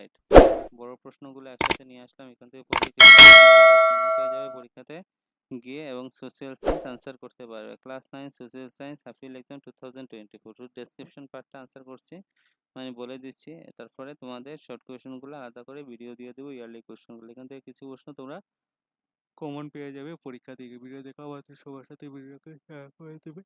Right. বড় প্রশ্নগুলো একসাথে নিয়ে আসলাম, এখান থেকে পড়লে কিছু প্রশ্ন পেয়ে যাবে পরীক্ষাতে গিয়ে এবং সোশ্যাল সায়েন্স আনসার করতে পারবে। Class 9 social science half yearly exam 2024 শুধু ডেসক্রিপশন পার্টটা আনসার করছি, মানে বলে দিচ্ছি, তারপরে তোমাদের শর্ট কোয়েশনগুলো আলাদা করে ভিডিও দিয়ে দেবো, ইয়ারলি কোয়েশনগুলো এখান থেকে কিছু প্রশ্ন তোমরা কমন পেয়ে যাবে পরীক্ষা থেকে। ভিডিও দেখা মাত্র সবার সাথে ভিডিওকে শেয়ার করে দেবে,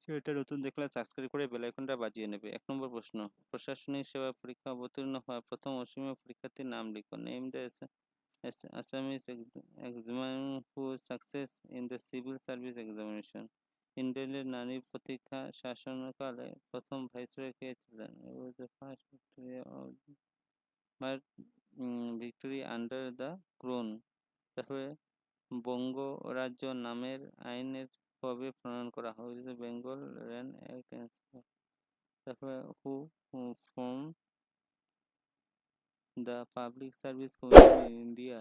সেটা নতুন দেখলে সাবস্ক্রাইব করে বেল আইকনটা বাজিয়ে নেবে। 1 নম্বর প্রশ্ন, প্রশাসনিক সেবা পরীক্ষা অবতীর্ণ হওয়া প্রথম অসীমীয় পরীক্ষার্থীর নাম লিখো। Name the Assamese examiner who success in the civil service examination. ইন্ডিয়ানের নারী প্রতীক্ষা শাসনকালে প্রথম ভাইসরয় কে ছিলেন? The first victory under the crown. তারপরে বঙ্গ রাজ্য নামের আইনের কবে প্রণয়ন করা হয়? Bengal rent act. তারপরে who form the public service commission in India.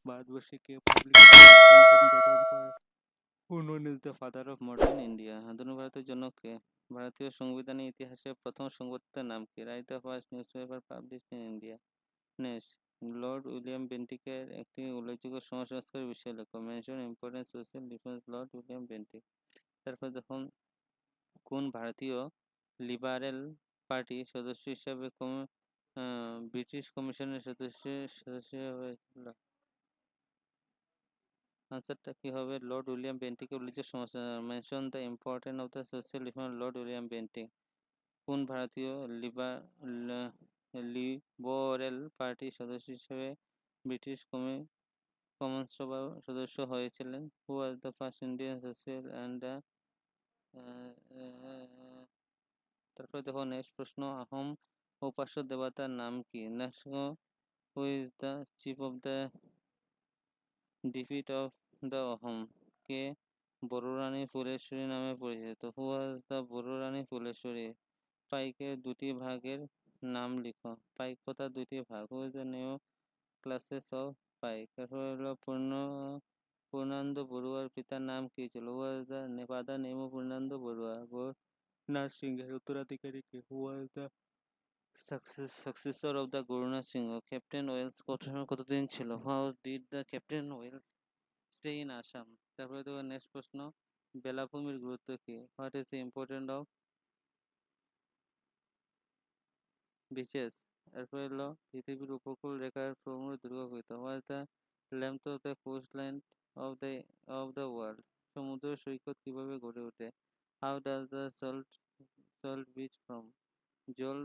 ভারতবর্ষে কে পাবলিক সার্ভিস কমিশন গঠন করে? Who known is the father of modern India? আধুনিক ভারতের জন্য কে? ভারতীয় সংবিধানের ইতিহাসে প্রথম সংবাদদাতার নাম কি? Write the first newspaper published in India. Next, Lord William বেন্টিকের একটি উল্লেখযোগ্য সমাজ সংস্কারের বিষয় লেখো। Mention important social difference Lord William Bentinck. তারপর দেখুন, কোন ভারতীয় লিবারেল পার্টি সদস্য হিসাবে ব্রিটিশ কমিশনের সদস্য হয়েছিল? আনসারটা কি হবে? লর্ড উইলিয়াম বেন্টিকে উল্লেখযোগ্য সমস্যা। Mention the importance of the social reform Lord William Bentinck. কোন ভারতীয় লিবারেল পার্টি সদস্য হিসেবে ব্রিটিশ কমন্স সভার সদস্য হয়েছিলেন? Who was the first Indian social and তারপরে দেখো নেক্সট প্রশ্ন, আহোম উপাস্য দেবতার নাম কি? Next, who is the chief of the defeat of the Ahom? কে বড় রানী ফুলেশ্বরী নামে পরিচিত? হু ওয়াজ দ্য বড় রানী ফুলেশ্বরী? পাইকের দুটি ভাগের নাম লিখো। পাইক কথার দুটি ভাগ। Who is the new classes of Paik? তারপরে হলো পূর্ণানন্দ বড়ুয়ার পিতার নাম কি ছিল? Who was the father name of Purnananda Baruah? Gaurinath সিংহের উত্তরাধিকারী কে? Who was the successor of the Gaurinath Singha? Captain Welsh কতদিন ছিল? How did the captain Welsh stay in Assam? তারপরে তো নেক্সট প্রশ্ন, বেলাভূমির গুরুত্ব কি? What is the important of beaches? এরপরে হলো পৃথিবীর উপকূল রেখার প্রমুখ দৈর্ঘ্য কত? What is the length of the coast line of the world? সমুদ্র সৈকত কিভাবে গড়ে ওঠে? How does the salt beach from? জল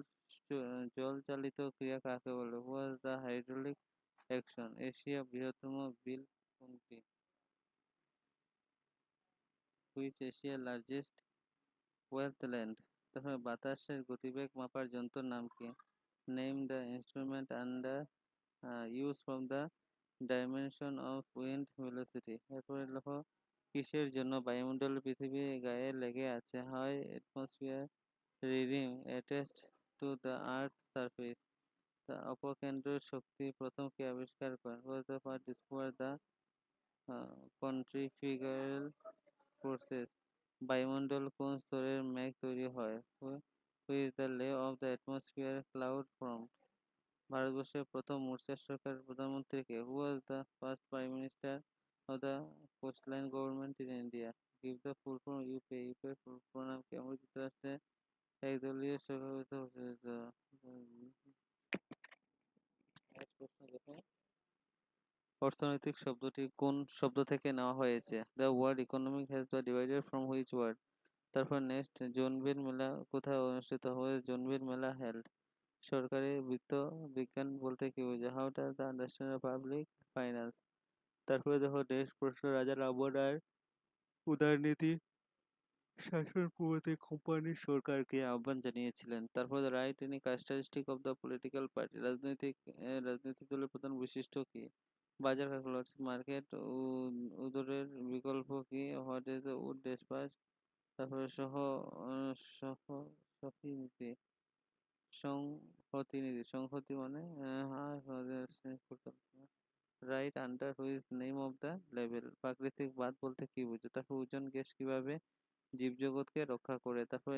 জল চালিত ক্রিয়া কাকে বলে? What the hydraulic action? Asia বৃহত্তম বিল কোনটি? Which Asia largest wetland? তারপরে বাতাসের গতিবেগ মাপার যন্ত্রের নাম কি? Name the instrument under use from the dimension of wind velocity? এরপরে লেখো, কিসের জন্য বায়ুমণ্ডল পৃথিবীর গায়ে লেগে আছে? হয় atmosphere reading attached to the earth surface? The অপকেন্দ্রিক শক্তি প্রথম কে আবিষ্কার করেন? Was the first discover the centrifugal forces? বায়ুমণ্ডল কোন স্তরের মেঘ তৈরি হয়? Who is the layer of the atmosphere cloud form? ভারতবর্ষের প্রথম মুর্শিদ সরকারের প্রধানমন্ত্রী কে? Who was the first prime minister of the coastline government in India? Give the full form UP? ইউপির ফুল ফর্ম নাম কি? আমেরিকা যুক্তরাষ্ট্রে একদলীয় সরকার ঘোষিত। প্রশ্ন দেখো, অর্থনৈতিক শব্দটি কোন শব্দ থেকে নেওয়া হয়েছে? The word economic has the divided from which word? তারপর নেক্সট, জোনবিল মেলা কোথায় অনুষ্ঠিত হয়? জোনবিল মেলা হেল্ড? সরকারি বিত্ত বিজ্ঞান বলতে কি বোঝায়? How does the understand public finance? তারপরে দেখো নেক্সট প্রশ্ন, রাজা রামমোহন রায়ের উদারনীতি শাসন প্রভাতে কোম্পানির সরকারকে আহ্বান জানিয়েছিলেন? তারপরে right any characteristic of the political party? রাজনৈতিক দলের প্রধান বৈশিষ্ট্য কি? বাজার ক্যালকুলেটর মার্কেট উদরের বিকল্প কি? What is the Wood despatch? তারপরে সহনীতি সংহতি মানে right under which name of the level? প্রাকৃতিক বাদ বলতে কি বুঝো? তারপর ওজোন গ্যাস কিভাবে জীবজগৎকে রক্ষা করে? তারপরে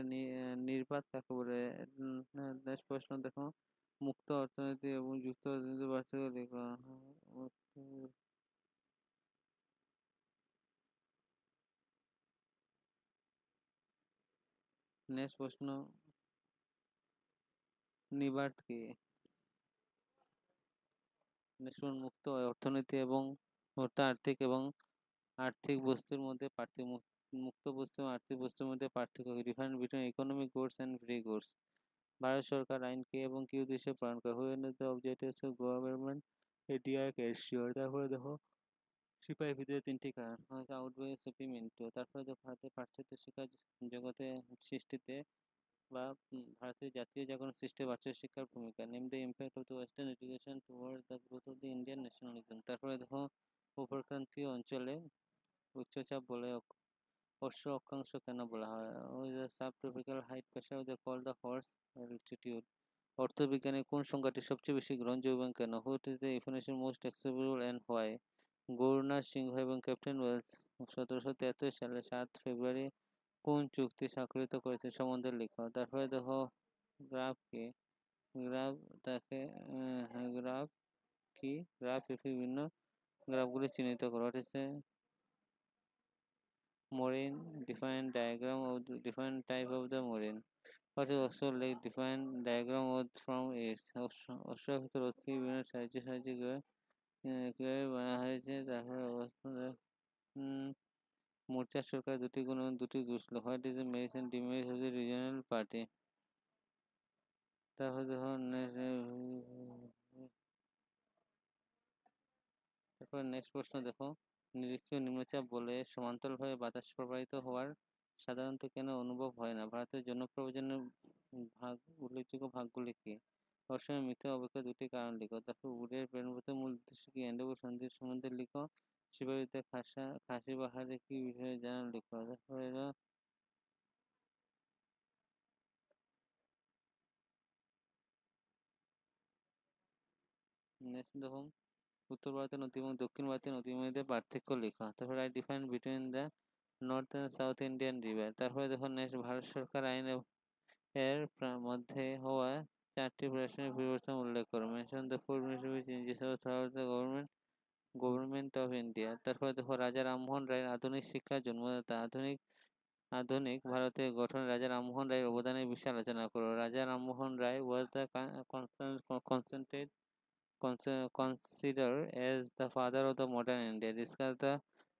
নির্বাত কাকে বলে? নেক্সট প্রশ্ন দেখো, মুক্ত অর্থনীতি এবং যুক্ত অর্থনীতির পার্থক্য লেখা। নেক্সট প্রশ্ন, নিবার্থ কি? নেক্সট মুক্ত অর্থনীতি এবং আর্থিক বস্তুর মধ্যে পার্থক্য। মুক্ত বস্তু এবং আর্থিক বস্তুর মধ্যে পার্থক্য কি? Difference between economic goods and free goods. Bharat সরকার আইন কে এবং কি উদ্দেশ্যে প্রণয়ন করে? Which is the objectives of government ATR ensure. তারপরে দেখো সিপাহীর ভিতরে তিনটি কারণ হয়তো আউটওয়ে সুপ্রিমেন্টো। তারপরে দেখো ভারতের পাশ্চাত্য শিক্ষা জগতে সৃষ্টিতে বা ভারতের জাতীয় জাগরণ সৃষ্টি বাচ্চা শিক্ষার ভূমিকা। Name the impact of the western education toward the growth of the Indian nationalism. তারপরে দেখো উপরক্রান্তীয় অঞ্চলে উচ্চচাপ বলে অশ্ব অক্ষাংশ কেন বলা হয়? Sub tropical height pressure they call the horse altitude. অর্থবিজ্ঞানে কোন সংখ্যাটি সবচেয়ে বেশি গ্রহণযোগ্য কেন? Which is the information most accessible and why? Governor Singha এবং ক্যাপ্টেন ওয়েলস 1773 সালে 7 ফেব্রুয়ারি কোন চুক্তি স্বাক্ষরিত করেছে সম্বন্ধে লেখা। তারপরে দেখো গ্রাফ কি? গ্রাফ তাকে গ্রাফ কি? গ্রাফ বিভিন্ন গ্রাফগুলি চিহ্নিত করো। What is moraine? Define diagram of the different type of the moraine. What is also like define diagram of from its অশ্বক্ষেত্র রোধ কি বিভিন্ন সাহায্যে কিভাবে বানা হয়েছে? তারপরে অবস্থান মোর্চা সরকার দুটি গুণ এবং দুটি ঘুষলো। What is the merit demerit of the regional party? তারপরে দেখো তারপরে নেক্সট প্রশ্ন দেখো, নিরক্ষীয় নিম্নচাপ বলে সমান্তরালভাবে বাতাস প্রবাহিত হওয়ার সাধারণত কেন অনুভব হয় না? ভারতের জনপ্রয়োজনের উল্লেখযোগ্য ভাগগুলি কি? অসময়ে মিথ্যা অপেক্ষা দুটি কারণ লিখো। তারপর উডের প্রেরণগত মূল উদ্দেশ্য কি? এন্ডোবো সন্ধির সম্বন্ধে লিখো। শিবাজিতে খাসি পাহাড়ে কি বিষয়ে জানা লিখো। তারপরে নেক্সট দেখো উত্তর ভারতের নদী এবং দক্ষিণ ভারতের নদীর মধ্যে পার্থক্য লেখা। তারপরে I define between the north and south Indian river. তারপরে দেখো নেক্সট ভারত সরকার আইন এর মধ্যে হওয়া 4টি প্রশাসনিক পরিবর্তন উল্লেখ করো। Mention the 4 ministry changes throughout the government of India. তারপরে দেখো রাজা রামমোহন রায়ের আধুনিক শিক্ষার জন্মদাতা। আধুনিক ভারতের গঠনে রাজা রামমোহন রায়ের অবদানের বিষয়ে আলোচনা করো। Raja Rammohan Roy was the considered as the father of the modern India. Discuss the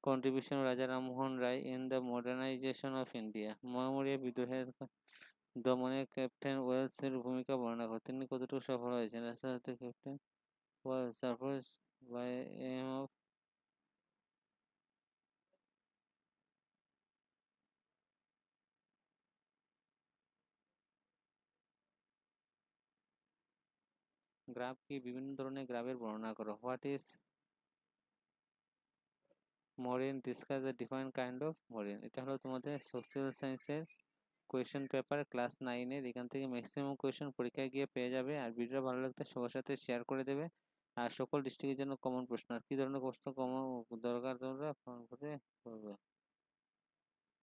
contribution of Raja Rammohn Rai in the modernization of India. মহামৌর্য বিদ্রোহের দমনে ক্যাপ্টেন ওয়েলসের ভূমিকা বর্ণনা করো। তিনি কতটুকু সফল হয়েছেন? রাষ্ট্রপতি captain Wells surprise by aim of graph কি? বিভিন্ন ধরনের গ্রাফের বর্ণনা করো। What is moraine? Discuss the different kind of moraine. এটা হলো তোমাদের সোশ্যাল সায়েন্সের কোয়েশ্চেন পেপার ক্লাস 9-এর। এখান থেকে ম্যাক্সিমাম কোয়েশ্চেন পরীক্ষায় গিয়ে পেয়ে যাবে। আর ভিডিওটা ভালো লাগলে সবার সাথে শেয়ার করে দেবে। আর সকল ডিস্ট্রিক্টের জন্য কমন প্রশ্ন আর কী ধরনের প্রশ্ন কমন দরকার তোমরা ফোন করে করবে।